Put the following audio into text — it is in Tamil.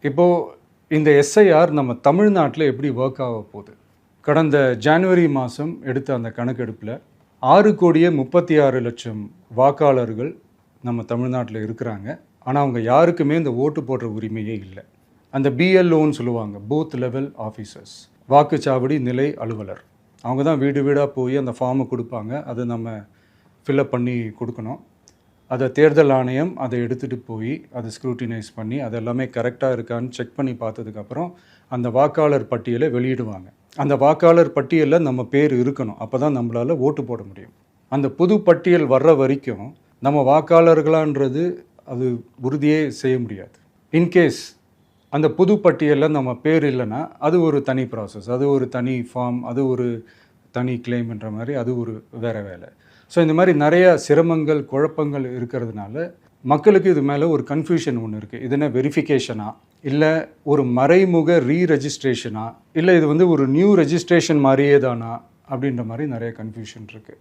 இப்போது இந்த எஸ்ஐஆர் நம்ம தமிழ்நாட்டில் எப்படி ஒர்க் ஆக போகுது? கடந்த ஜனவரி மாதம் எடுத்த அந்த கணக்கெடுப்பில் 6,36,00,000 வாக்காளர்கள் நம்ம தமிழ்நாட்டில் இருக்கிறாங்க. ஆனால் அவங்க யாருக்குமே இந்த ஓட்டு போடுற உரிமையே இல்லை. அந்த பிஎல்ஓன்னு சொல்லுவாங்க, பூத் லெவல் ஆஃபீஸர்ஸ், வாக்குச்சாவடி நிலை அலுவலர். அவங்க தான் வீடு வீடாக போய் அந்த ஃபார்மை கொடுப்பாங்க. அதை நம்ம ஃபில்அப் பண்ணி கொடுக்கணும். அதை தேர்தல் ஆணையம் அதை எடுத்துகிட்டு போய் அதை ஸ்க்ரூட்டினைஸ் பண்ணி அது எல்லாமே கரெக்டாக இருக்கான்னு செக் பண்ணி பார்த்ததுக்கப்புறம் அந்த வாக்காளர் பட்டியலை வெளியிடுவாங்க. அந்த வாக்காளர் பட்டியலில் நம்ம பேர் இருக்கணும். அப்போ தான் நம்மளால் ஓட்டு போட முடியும். அந்த புது பட்டியல் வர்ற வரைக்கும் நம்ம வாக்காளர்களான்றது அது உறுதியே செய்ய முடியாது. இன்கேஸ் அந்த புது பட்டியலில் நம்ம பேர் இல்லைன்னா அது ஒரு தனி ப்ராசஸ், அது ஒரு தனி ஃபார்ம், அது ஒரு தனி கிளைம்ன்ற மாதிரி அது ஒரு வேறு வேலை. ஸோ இந்த மாதிரி நிறைய சிரமங்கள் குழப்பங்கள் இருக்கிறதுனால மக்களுக்கு இது மேலே ஒரு கன்ஃபியூஷன் ஒன்று இருக்குது. இது என்ன வெரிஃபிகேஷனா, இல்லை ஒரு மறைமுக ரீரெஜிஸ்ட்ரேஷனா, இல்லை இது ஒரு நியூ ரெஜிஸ்ட்ரேஷன் மாதிரியே தானா அப்படின்ற மாதிரி நிறைய கன்ஃபியூஷன் இருக்குது.